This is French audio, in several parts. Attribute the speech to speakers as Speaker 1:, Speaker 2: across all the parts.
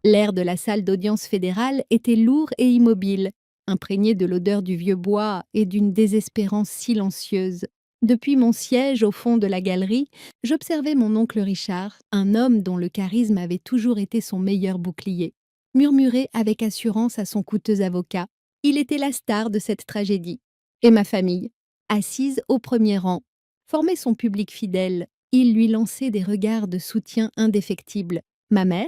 Speaker 1: L'air de la salle d'audience fédérale était lourd et immobile, imprégné de l'odeur du vieux bois et d'une désespérance silencieuse. Depuis mon siège au fond de la galerie, j'observais mon oncle Richard, un homme dont le charisme avait toujours été son meilleur bouclier, murmurer avec assurance à son coûteux avocat. Il était la star de cette tragédie. Et ma famille, assise au premier rang, formait son public fidèle. Il lui lançait des regards de soutien indéfectibles. Ma mère,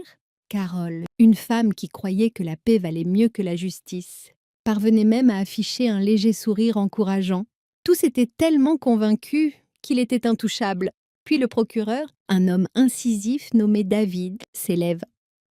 Speaker 1: Carole, une femme qui croyait que la paix valait mieux que la justice, parvenait même à afficher un léger sourire encourageant. Tous étaient tellement convaincus qu'il était intouchable. Puis le procureur, un homme incisif nommé David, s'élève.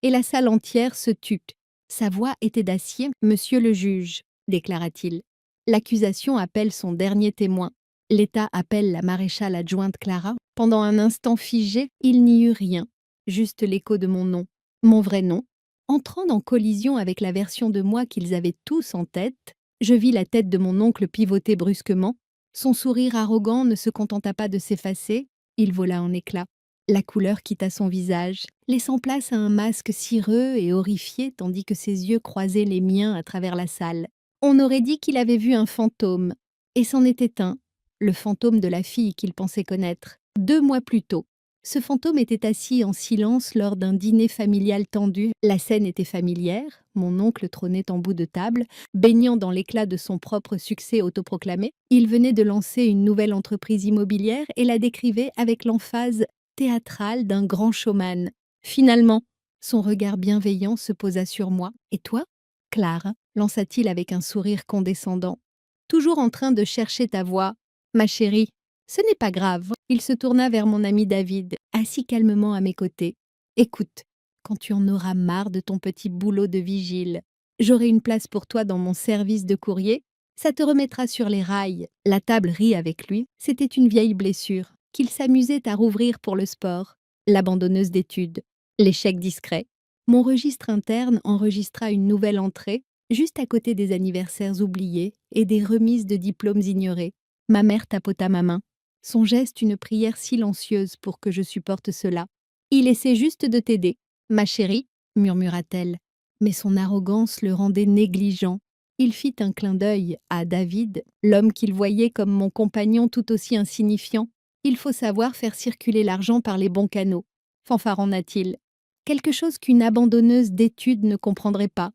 Speaker 1: Et la salle entière se tut. Sa voix était d'acier. « Monsieur le juge », déclara-t-il. L'accusation appelle son dernier témoin. L'État appelle la maréchale adjointe Clara. Pendant un instant figé, il n'y eut rien, juste l'écho de mon nom. Mon vrai nom. Entrant en collision avec la version de moi qu'ils avaient tous en tête, je vis la tête de mon oncle pivoter brusquement. Son sourire arrogant ne se contenta pas de s'effacer, il vola en éclats. La couleur quitta son visage, laissant place à un masque cireux et horrifié tandis que ses yeux croisaient les miens à travers la salle. On aurait dit qu'il avait vu un fantôme. Et c'en était un, le fantôme de la fille qu'il pensait connaître. 2 mois plus tôt. Ce fantôme était assis en silence lors d'un dîner familial tendu. La scène était familière, mon oncle trônait en bout de table, baignant dans l'éclat de son propre succès autoproclamé. Il venait de lancer une nouvelle entreprise immobilière et la décrivait avec l'emphase théâtrale d'un grand showman. Finalement, son regard bienveillant se posa sur moi. « Et toi, Claire ?» lança-t-il avec un sourire condescendant. « Toujours en train de chercher ta voix, ma chérie. Ce n'est pas grave. » Il se tourna vers mon ami David, assis calmement à mes côtés. « Écoute, quand tu en auras marre de ton petit boulot de vigile, j'aurai une place pour toi dans mon service de courrier. Ça te remettra sur les rails. » La table rit avec lui. C'était une vieille blessure qu'il s'amusait à rouvrir pour le sport. L'abandonneuse d'études. L'échec discret. Mon registre interne enregistra une nouvelle entrée, juste à côté des anniversaires oubliés et des remises de diplômes ignorés. Ma mère tapota ma main. Son geste une prière silencieuse pour que je supporte cela. « Il essaie juste de t'aider, ma chérie, » murmura-t-elle. Mais son arrogance le rendait négligent. Il fit un clin d'œil à David, l'homme qu'il voyait comme mon compagnon tout aussi insignifiant. « Il faut savoir faire circuler l'argent par les bons canaux, » fanfaronna-t-il. Quelque chose qu'une abandonneuse d'études ne comprendrait pas.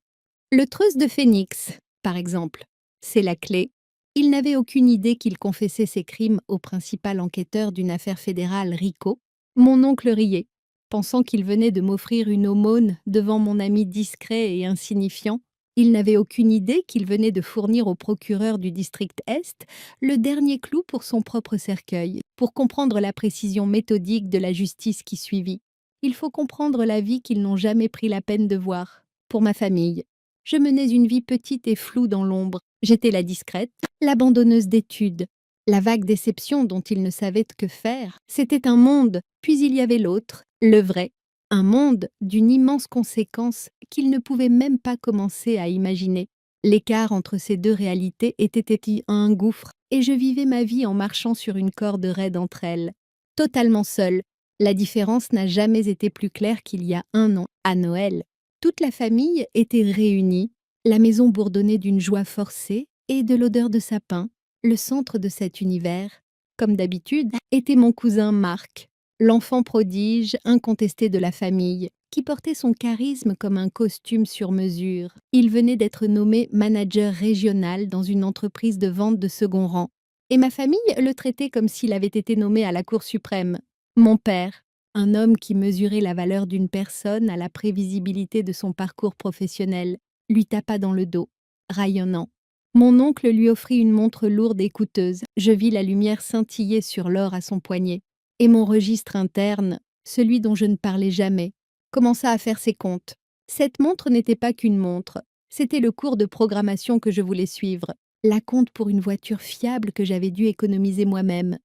Speaker 1: Le trust de Phoenix, par exemple. C'est la clé. Il n'avait aucune idée qu'il confessait ses crimes au principal enquêteur d'une affaire fédérale, Rico. Mon oncle riait, pensant qu'il venait de m'offrir une aumône devant mon ami discret et insignifiant. Il n'avait aucune idée qu'il venait de fournir au procureur du district Est le dernier clou pour son propre cercueil, pour comprendre la précision méthodique de la justice qui suivit. Il faut comprendre la vie qu'ils n'ont jamais pris la peine de voir. Pour ma famille, je menais une vie petite et floue dans l'ombre. J'étais la discrète, l'abandonneuse d'études, la vague déception dont ils ne savaient que faire. C'était un monde, puis il y avait l'autre, le vrai. Un monde d'une immense conséquence qu'ils ne pouvaient même pas commencer à imaginer. L'écart entre ces deux réalités était un gouffre, et je vivais ma vie en marchant sur une corde raide entre elles. Totalement seule. La différence n'a jamais été plus claire qu'il y a 1 an, à Noël. Toute la famille était réunie. La maison bourdonnait d'une joie forcée et de l'odeur de sapin. Le centre de cet univers, comme d'habitude, était mon cousin Marc, l'enfant prodige incontesté de la famille, qui portait son charisme comme un costume sur mesure. Il venait d'être nommé manager régional dans une entreprise de vente de second rang. Et ma famille le traitait comme s'il avait été nommé à la Cour suprême. Mon père, un homme qui mesurait la valeur d'une personne à la prévisibilité de son parcours professionnel, lui tapa dans le dos, rayonnant. Mon oncle lui offrit une montre lourde et coûteuse. Je vis la lumière scintiller sur l'or à son poignet. Et mon registre interne, celui dont je ne parlais jamais, commença à faire ses comptes. Cette montre n'était pas qu'une montre, c'était le cours de programmation que je voulais suivre, la compte pour une voiture fiable que j'avais dû économiser moi-même,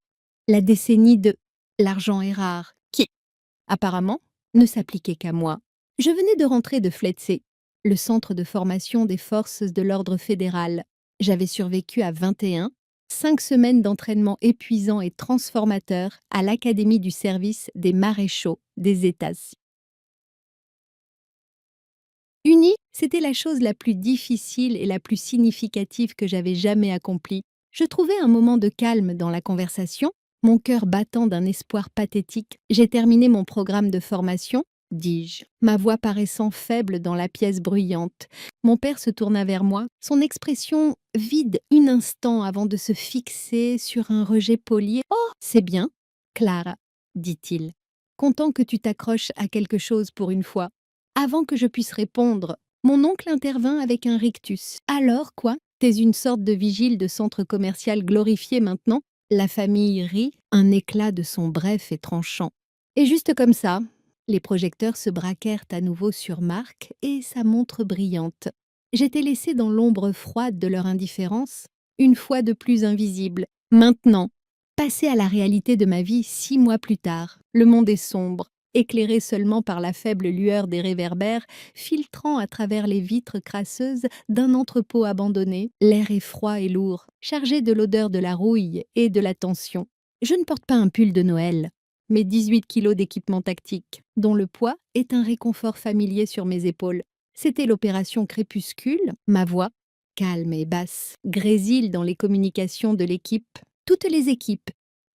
Speaker 1: la décennie de « l'argent est rare », qui, apparemment, ne s'appliquait qu'à moi. Je venais de rentrer de FLETC, le centre de formation des forces de l'ordre fédéral. J'avais survécu à 21, 5 semaines d'entraînement épuisant et transformateur à l'Académie du service des maréchaux des États. Unis, c'était la chose la plus difficile et la plus significative que j'avais jamais accomplie. Je trouvais un moment de calme dans la conversation, mon cœur battant d'un espoir pathétique. J'ai terminé mon programme de formation, dis-je, ma voix paraissant faible dans la pièce bruyante. Mon père se tourna vers moi, son expression vide un instant avant de se fixer sur un rejet poli. Oh, c'est bien, Clara, dit-il, content que tu t'accroches à quelque chose pour une fois. Avant que je puisse répondre, mon oncle intervint avec un rictus. Alors quoi? T'es une sorte de vigile de centre commercial glorifié maintenant? La famille rit, un éclat de son bref et tranchant. Et juste comme ça, les projecteurs se braquèrent à nouveau sur Marc et sa montre brillante. J'étais laissée dans l'ombre froide de leur indifférence, une fois de plus invisible. Maintenant, passée à la réalité de ma vie 6 mois plus tard, le monde est sombre, éclairé seulement par la faible lueur des réverbères, filtrant à travers les vitres crasseuses d'un entrepôt abandonné. L'air est froid et lourd, chargé de l'odeur de la rouille et de la tension. Je ne porte pas un pull de Noël, mais 18 kilos d'équipement tactique, dont le poids est un réconfort familier sur mes épaules. C'était l'opération Crépuscule, ma voix, calme et basse, grésile dans les communications de l'équipe. Toutes les équipes.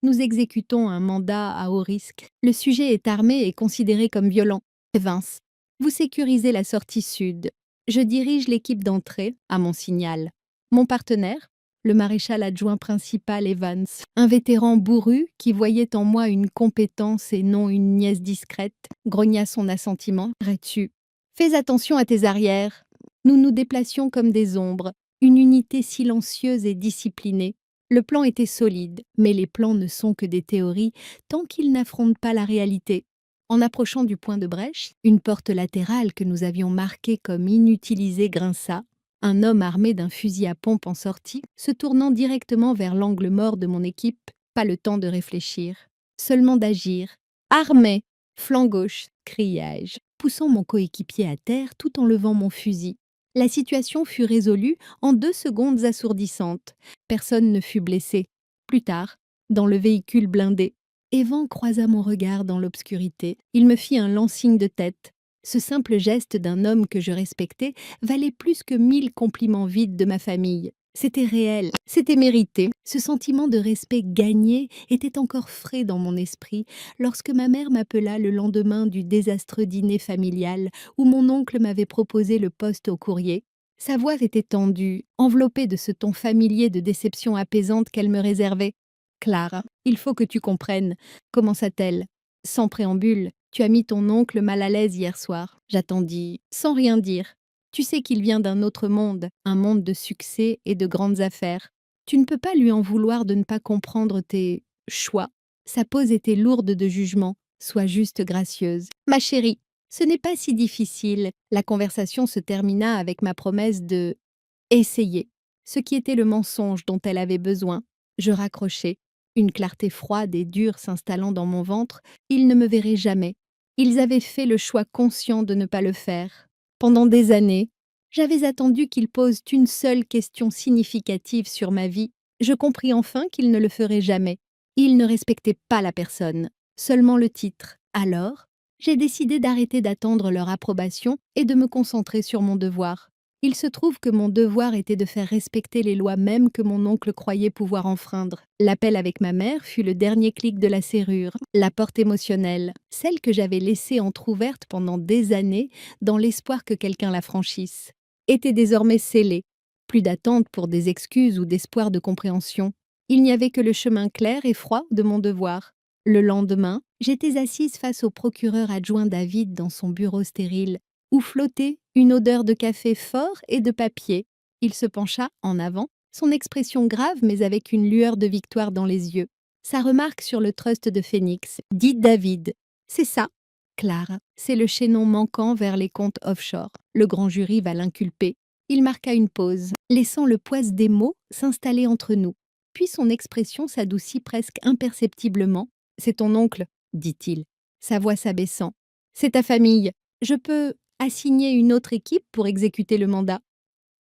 Speaker 1: Nous exécutons un mandat à haut risque. Le sujet est armé et considéré comme violent. Vince, vous sécurisez la sortie sud. Je dirige l'équipe d'entrée, à mon signal. Mon partenaire, le maréchal adjoint principal Evans, un vétéran bourru qui voyait en moi une compétence et non une nièce discrète, grogna son assentiment. Rêtu. Fais attention à tes arrières. Nous nous déplacions comme des ombres, une unité silencieuse et disciplinée. Le plan était solide, mais les plans ne sont que des théories tant qu'ils n'affrontent pas la réalité. En approchant du point de brèche, une porte latérale que nous avions marquée comme inutilisée grinça. Un homme armé d'un fusil à pompe en sortit, se tournant directement vers l'angle mort de mon équipe. Pas le temps de réfléchir, seulement d'agir. Armé, flanc gauche, criai-je, poussant mon coéquipier à terre tout en levant mon fusil. La situation fut résolue en 2 secondes assourdissantes. Personne ne fut blessé. Plus tard, dans le véhicule blindé, Evan croisa mon regard dans l'obscurité. Il me fit un lent signe de tête. Ce simple geste d'un homme que je respectais valait plus que 1000 compliments vides de ma famille. C'était réel, c'était mérité. Ce sentiment de respect gagné était encore frais dans mon esprit lorsque ma mère m'appela le lendemain du désastreux dîner familial où mon oncle m'avait proposé le poste au courrier. Sa voix était tendue, enveloppée de ce ton familier de déception apaisante qu'elle me réservait. Clara, il faut que tu comprennes, commença-t-elle. Sans préambule, tu as mis ton oncle mal à l'aise hier soir. J'attendis, sans rien dire. Tu sais qu'il vient d'un autre monde, un monde de succès et de grandes affaires. Tu ne peux pas lui en vouloir de ne pas comprendre tes choix. Sa pose était lourde de jugement. Sois juste gracieuse. Ma chérie, ce n'est pas si difficile. La conversation se termina avec ma promesse de essayer, ce qui était le mensonge dont elle avait besoin. Je raccrochai, une clarté froide et dure s'installant dans mon ventre. Ils ne me verraient jamais. Ils avaient fait le choix conscient de ne pas le faire. Pendant des années, j'avais attendu qu'ils posent une seule question significative sur ma vie. Je compris enfin qu'ils ne le feraient jamais. Ils ne respectaient pas la personne, seulement le titre. Alors, j'ai décidé d'arrêter d'attendre leur approbation et de me concentrer sur mon devoir. Il se trouve que mon devoir était de faire respecter les lois mêmes que mon oncle croyait pouvoir enfreindre. L'appel avec ma mère fut le dernier clic de la serrure, la porte émotionnelle, celle que j'avais laissée entr'ouverte pendant des années dans l'espoir que quelqu'un la franchisse, était désormais scellée. Plus d'attente pour des excuses ou d'espoir de compréhension. Il n'y avait que le chemin clair et froid de mon devoir. Le lendemain, j'étais assise face au procureur adjoint David dans son bureau stérile, où flottait une odeur de café fort et de papier. Il se pencha en avant, son expression grave mais avec une lueur de victoire dans les yeux. Sa remarque sur le trust de Phoenix, dit David. C'est ça, Claire, c'est le chaînon manquant vers les comptes offshore. Le grand jury va l'inculper. Il marqua une pause, laissant le poids des mots s'installer entre nous. Puis son expression s'adoucit presque imperceptiblement. C'est ton oncle, dit-il, sa voix s'abaissant. C'est ta famille. Je peux assigner une autre équipe pour exécuter le mandat.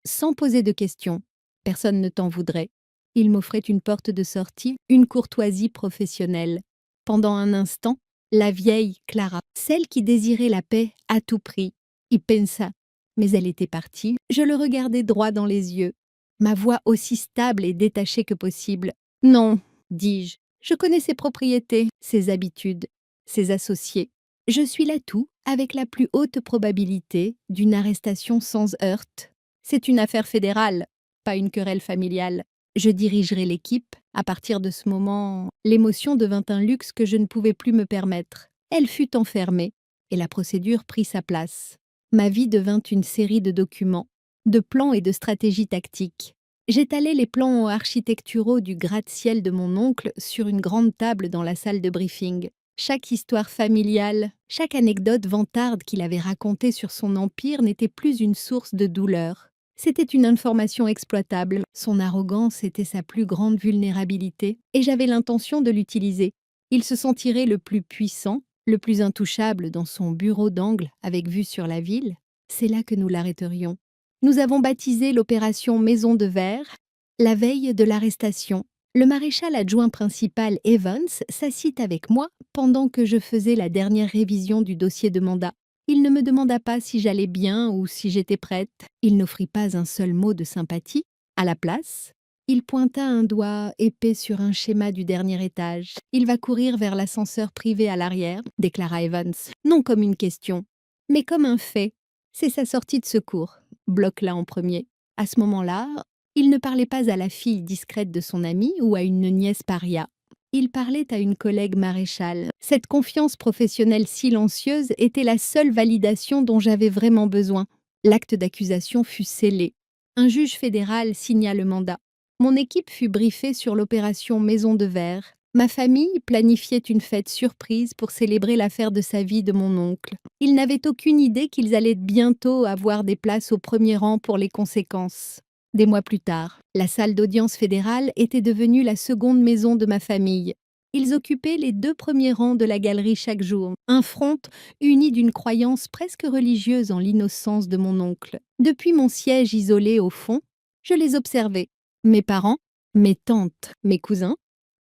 Speaker 1: Sans poser de questions, personne ne t'en voudrait. Il m'offrait une porte de sortie, une courtoisie professionnelle. Pendant un instant, la vieille Clara, celle qui désirait la paix à tout prix, y pensa. Mais elle était partie, je le regardais droit dans les yeux, ma voix aussi stable et détachée que possible. Non, dis-je, je connais ses propriétés, ses habitudes, ses associés. Je suis l'atout avec la plus haute probabilité d'une arrestation sans heurte. C'est une affaire fédérale, pas une querelle familiale. Je dirigerai l'équipe. À partir de ce moment, l'émotion devint un luxe que je ne pouvais plus me permettre. Elle fut enfermée, et la procédure prit sa place. Ma vie devint une série de documents, de plans et de stratégies tactiques. J'étalai les plans architecturaux du gratte-ciel de mon oncle sur une grande table dans la salle de briefing. Chaque histoire familiale, chaque anecdote vantarde qu'il avait racontée sur son empire n'était plus une source de douleur. C'était une information exploitable, son arrogance était sa plus grande vulnérabilité, et j'avais l'intention de l'utiliser. Il se sentirait le plus puissant, le plus intouchable dans son bureau d'angle avec vue sur la ville. C'est là que nous l'arrêterions. Nous avons baptisé l'opération Maison de Verre la veille de l'arrestation. Le maréchal adjoint principal Evans s'assit avec moi pendant que je faisais la dernière révision du dossier de mandat. Il ne me demanda pas si j'allais bien ou si j'étais prête. Il n'offrit pas un seul mot de sympathie. À la place, il pointa un doigt épais sur un schéma du dernier étage. Il va courir vers l'ascenseur privé à l'arrière, déclara Evans, non comme une question, mais comme un fait. C'est sa sortie de secours. Bloque-la en premier. À ce moment-là, il ne parlait pas à la fille discrète de son ami ou à une nièce paria. Il parlait à une collègue maréchale. Cette confiance professionnelle silencieuse était la seule validation dont j'avais vraiment besoin. L'acte d'accusation fut scellé. Un juge fédéral signa le mandat. Mon équipe fut briefée sur l'opération Maison de Verre. Ma famille planifiait une fête surprise pour célébrer l'affaire de sa vie de mon oncle. Ils n'avaient aucune idée qu'ils allaient bientôt avoir des places au premier rang pour les conséquences. Des mois plus tard, la salle d'audience fédérale était devenue la seconde maison de ma famille. Ils occupaient les 2 premiers rangs de la galerie chaque jour, un front uni d'une croyance presque religieuse en l'innocence de mon oncle. Depuis mon siège isolé au fond, je les observais. Mes parents, mes tantes, mes cousins.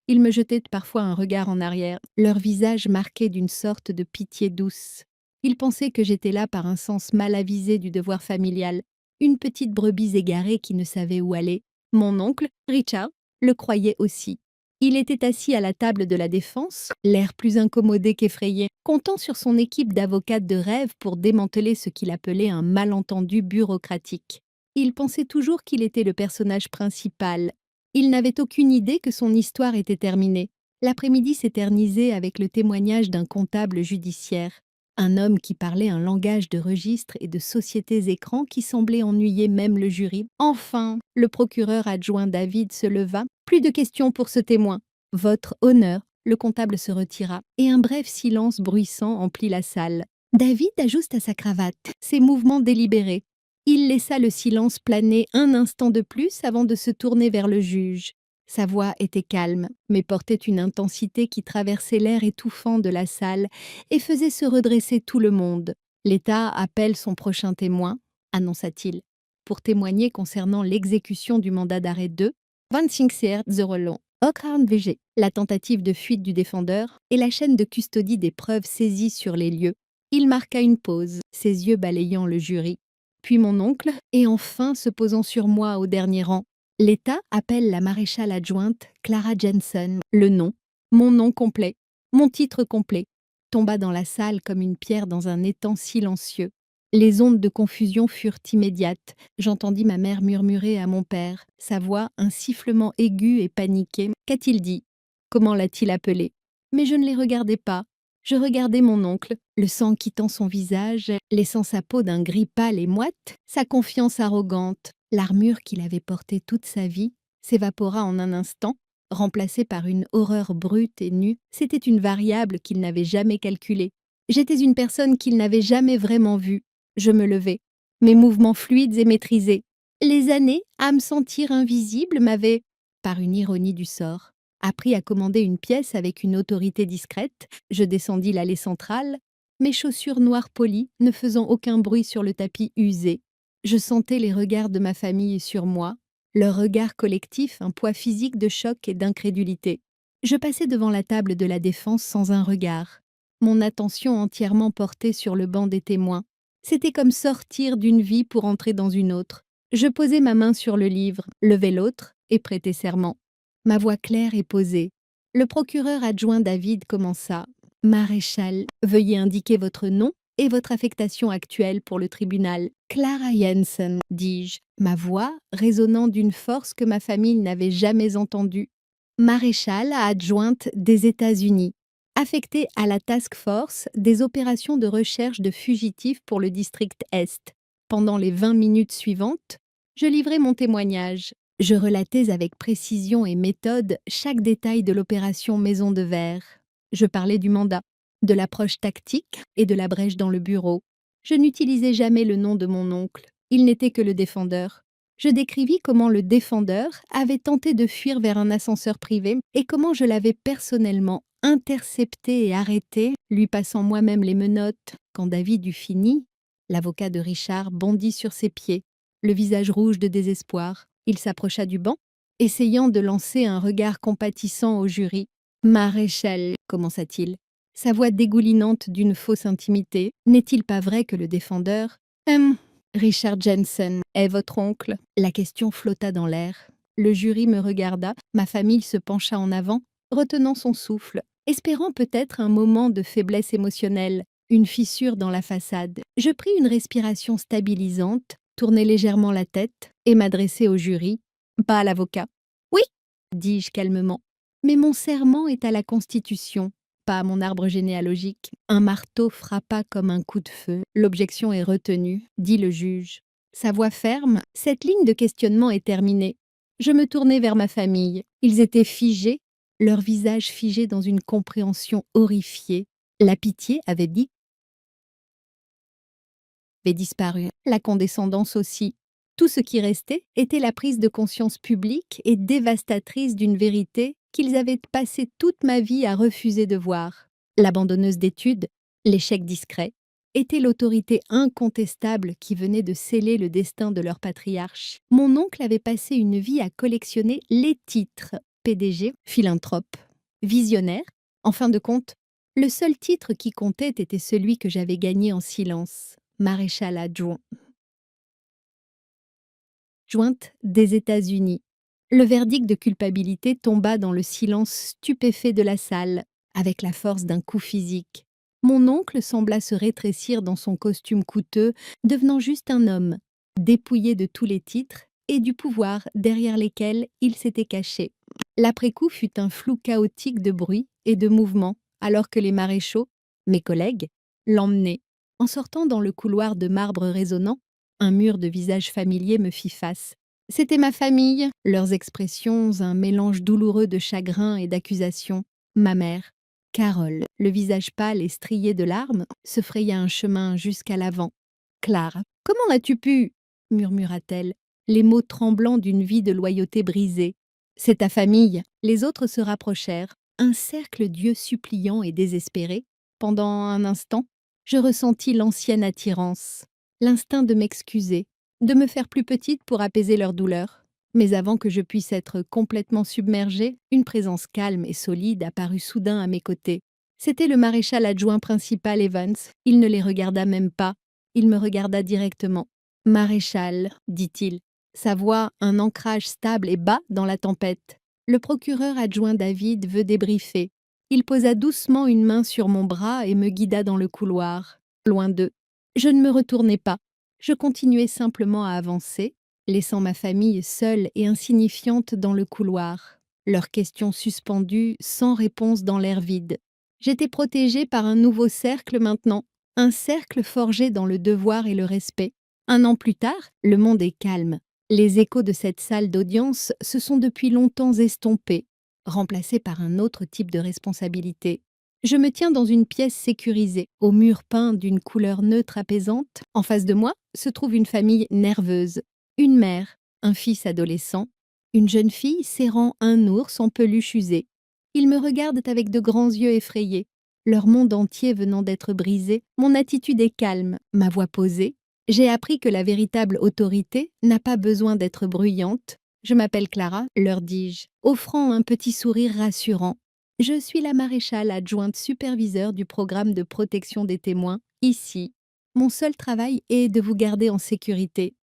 Speaker 1: Ils me jetaient parfois un regard en arrière, leur visage marqué d'une sorte de pitié douce. Ils pensaient que j'étais là par un sens mal avisé du devoir familial, une petite brebis égarée qui ne savait où aller. Mon oncle, Richard, le croyait aussi. Il était assis à la table de la défense, l'air plus incommodé qu'effrayé, comptant sur son équipe d'avocates de rêve pour démanteler ce qu'il appelait un malentendu bureaucratique. Il pensait toujours qu'il était le personnage principal. Il n'avait aucune idée que son histoire était terminée. L'après-midi s'éternisait avec le témoignage d'un comptable judiciaire. Un homme qui parlait un langage de registres et de sociétés écrans qui semblait ennuyer même le jury. Enfin, le procureur adjoint David se leva. Plus de questions pour ce témoin. Votre honneur. Le comptable se retira, et un bref silence bruissant emplit la salle. David ajusta sa cravate, ses mouvements délibérés. Il laissa le silence planer un instant de plus avant de se tourner vers le juge. Sa voix était calme, mais portait une intensité qui traversait l'air étouffant de la salle et faisait se redresser tout le monde. L'État appelle son prochain témoin, annonça-t-il, pour témoigner concernant l'exécution du mandat d'arrêt de 25 Zerolon, Okran VG, la tentative de fuite du défendeur et la chaîne de custodie des preuves saisies sur les lieux. Il marqua une pause, ses yeux balayant le jury. Puis mon oncle, et enfin se posant sur moi au dernier rang. L'État appelle la maréchale adjointe Clara Jensen. Le nom, mon nom complet, mon titre complet, tomba dans la salle comme une pierre dans un étang silencieux. Les ondes de confusion furent immédiates. J'entendis ma mère murmurer à mon père, sa voix un sifflement aigu et paniqué. Qu'a-t-il dit? Comment l'a-t-il appelé? Mais je ne les regardais pas. Je regardais mon oncle, le sang quittant son visage, laissant sa peau d'un gris pâle et moite, sa confiance arrogante. L'armure qu'il avait portée toute sa vie s'évapora en un instant, remplacée par une horreur brute et nue. C'était une variable qu'il n'avait jamais calculée. J'étais une personne qu'il n'avait jamais vraiment vue. Je me levai, mes mouvements fluides et maîtrisés. Les années, à me sentir invisible, m'avaient, par une ironie du sort, appris à commander une pièce avec une autorité discrète. Je descendis l'allée centrale, mes chaussures noires polies ne faisant aucun bruit sur le tapis usé. Je sentais les regards de ma famille sur moi, leur regard collectif, un poids physique de choc et d'incrédulité. Je passai devant la table de la défense sans un regard, mon attention entièrement portée sur le banc des témoins. C'était comme sortir d'une vie pour entrer dans une autre. Je posai ma main sur le livre, levai l'autre et prêtai serment. Ma voix claire et posée. Le procureur adjoint David commença. Maréchal, veuillez indiquer votre nom et votre affectation actuelle pour le tribunal. Clara Jensen, dis-je, ma voix résonnant d'une force que ma famille n'avait jamais entendue. Maréchal adjointe des États-Unis, affectée à la Task Force des opérations de recherche de fugitifs pour le district Est. Pendant les 20 minutes suivantes, je livrai mon témoignage. Je relatais avec précision et méthode chaque détail de l'opération Maison de Verre. Je parlais du mandat, de l'approche tactique et de la brèche dans le bureau. Je n'utilisais jamais le nom de mon oncle. Il n'était que le défendeur. Je décrivis comment le défendeur avait tenté de fuir vers un ascenseur privé et comment je l'avais personnellement intercepté et arrêté, lui passant moi-même les menottes. Quand David eut fini, l'avocat de Richard bondit sur ses pieds, le visage rouge de désespoir. Il s'approcha du banc, essayant de lancer un regard compatissant au jury. « Maréchal, commença-t-il, sa voix dégoulinante d'une fausse intimité, n'est-il pas vrai que le défendeur Richard Jensen est votre oncle ?» La question flotta dans l'air. Le jury me regarda, ma famille se pencha en avant, retenant son souffle, espérant peut-être un moment de faiblesse émotionnelle, une fissure dans la façade. Je pris une respiration stabilisante, tournai légèrement la tête et m'adressai au jury, pas à l'avocat. « Oui, dis-je calmement, mais mon serment est à la Constitution, pas à mon arbre généalogique. » Un marteau frappa comme un coup de feu. « L'objection est retenue, » dit le juge. Sa voix ferme, cette ligne de questionnement est terminée. Je me tournai vers ma famille. Ils étaient figés, leurs visages figés dans une compréhension horrifiée. La pitié avait disparu, la condescendance aussi. Tout ce qui restait était la prise de conscience publique et dévastatrice d'une vérité qu'ils avaient passé toute ma vie à refuser de voir. L'abandonneuse d'études, l'échec discret, était l'autorité incontestable qui venait de sceller le destin de leur patriarche. Mon oncle avait passé une vie à collectionner les titres, PDG, philanthrope, visionnaire. En fin de compte, le seul titre qui comptait était celui que j'avais gagné en silence. Maréchal adjointe des États-Unis. Le verdict de culpabilité tomba dans le silence stupéfait de la salle, avec la force d'un coup physique. Mon oncle sembla se rétrécir dans son costume coûteux, devenant juste un homme, dépouillé de tous les titres et du pouvoir derrière lesquels il s'était caché. L'après-coup fut un flou chaotique de bruit et de mouvements, alors que les maréchaux, mes collègues, l'emmenaient. En sortant dans le couloir de marbre résonnant, un mur de visages familiers me fit face. C'était ma famille, leurs expressions un mélange douloureux de chagrin et d'accusation. Ma mère, Carole, le visage pâle et strié de larmes, se fraya un chemin jusqu'à l'avant. « Clara, comment as-tu pu ?» murmura-t-elle, les mots tremblants d'une vie de loyauté brisée. « C'est ta famille. » Les autres se rapprochèrent, un cercle d'yeux suppliants et désespérés. Pendant un instant, je ressentis l'ancienne attirance, l'instinct de m'excuser, de me faire plus petite pour apaiser leur douleur. Mais avant que je puisse être complètement submergée, une présence calme et solide apparut soudain à mes côtés. C'était le maréchal adjoint principal Evans. Il ne les regarda même pas. Il me regarda directement. « Maréchal, dit-il, sa voix un ancrage stable et bas dans la tempête. Le procureur adjoint David veut débriefer. » Il posa doucement une main sur mon bras et me guida dans le couloir, loin d'eux. Je ne me retournai pas. Je continuai simplement à avancer, laissant ma famille seule et insignifiante dans le couloir, leurs questions suspendues sans réponse dans l'air vide. J'étais protégée par un nouveau cercle maintenant, un cercle forgé dans le devoir et le respect. 1 an plus tard, le monde est calme. Les échos de cette salle d'audience se sont depuis longtemps estompés, remplacés par un autre type de responsabilité. Je me tiens dans une pièce sécurisée, aux murs peints d'une couleur neutre apaisante. En face de moi se trouve une famille nerveuse. Une mère, un fils adolescent, une jeune fille serrant un ours en peluche usée. Ils me regardent avec de grands yeux effrayés. Leur monde entier venant d'être brisé, mon attitude est calme, ma voix posée. J'ai appris que la véritable autorité n'a pas besoin d'être bruyante. Je m'appelle Clara, leur dis-je, offrant un petit sourire rassurant. Je suis la maréchale adjointe superviseure du programme de protection des témoins, ici. Mon seul travail est de vous garder en sécurité.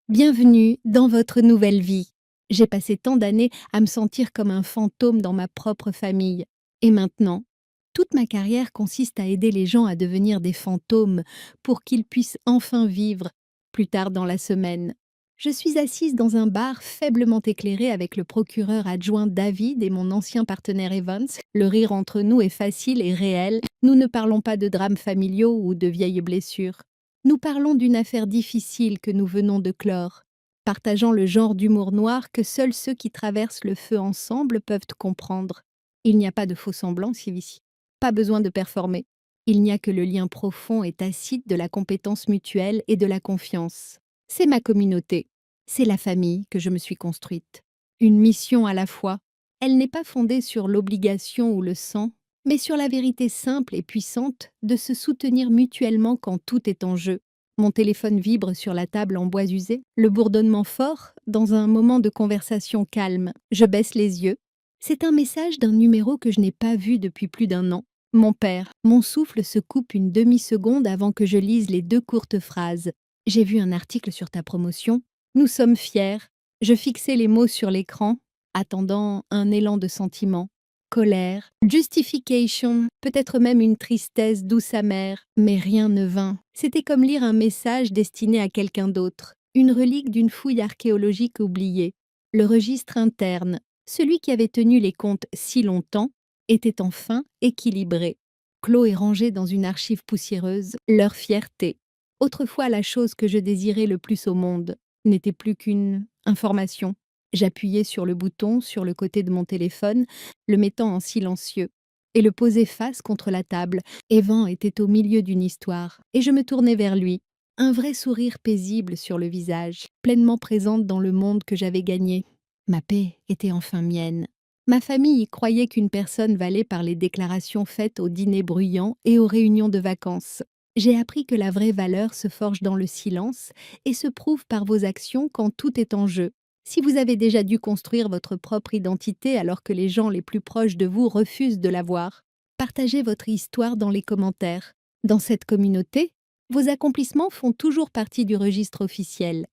Speaker 1: Bienvenue dans votre nouvelle vie. J'ai passé tant d'années à me sentir comme un fantôme dans ma propre famille. Et maintenant, toute ma carrière consiste à aider les gens à devenir des fantômes pour qu'ils puissent enfin vivre plus tard dans la semaine. Je suis assise dans un bar faiblement éclairé avec le procureur adjoint David et mon ancien partenaire Evans. Le rire entre nous est facile et réel. Nous ne parlons pas de drames familiaux ou de vieilles blessures. Nous parlons d'une affaire difficile que nous venons de clore, partageant le genre d'humour noir que seuls ceux qui traversent le feu ensemble peuvent comprendre. Il n'y a pas de faux-semblants ici. Pas besoin de performer. Il n'y a que le lien profond et tacite de la compétence mutuelle et de la confiance. C'est ma communauté. C'est la famille que je me suis construite. Une mission à la fois. Elle n'est pas fondée sur l'obligation ou le sang, mais sur la vérité simple et puissante de se soutenir mutuellement quand tout est en jeu. Mon téléphone vibre sur la table en bois usé, le bourdonnement fort dans un moment de conversation calme. Je baisse les yeux. C'est un message d'un numéro que je n'ai pas vu depuis plus d'un an. Mon père. Mon souffle se coupe une demi-seconde avant que je lise les 2 courtes phrases. J'ai vu un article sur ta promotion. Nous sommes fiers. Je fixais les mots sur l'écran, attendant un élan de sentiment. Colère, justification, peut-être même une tristesse douce amère, mais rien ne vint. C'était comme lire un message destiné à quelqu'un d'autre, une relique d'une fouille archéologique oubliée. Le registre interne, celui qui avait tenu les comptes si longtemps, était enfin équilibré. Clos et rangé dans une archive poussiéreuse, leur fierté. Autrefois, la chose que je désirais le plus au monde n'était plus qu'une information. J'appuyais sur le bouton sur le côté de mon téléphone, le mettant en silencieux, et le posais face contre la table. Evan était au milieu d'une histoire, et je me tournais vers lui, un vrai sourire paisible sur le visage, pleinement présente dans le monde que j'avais gagné. Ma paix était enfin mienne. Ma famille croyait qu'une personne valait par les déclarations faites aux dîners bruyants et aux réunions de vacances. J'ai appris que la vraie valeur se forge dans le silence et se prouve par vos actions quand tout est en jeu. Si vous avez déjà dû construire votre propre identité alors que les gens les plus proches de vous refusent de la voir, partagez votre histoire dans les commentaires. Dans cette communauté, vos accomplissements font toujours partie du registre officiel.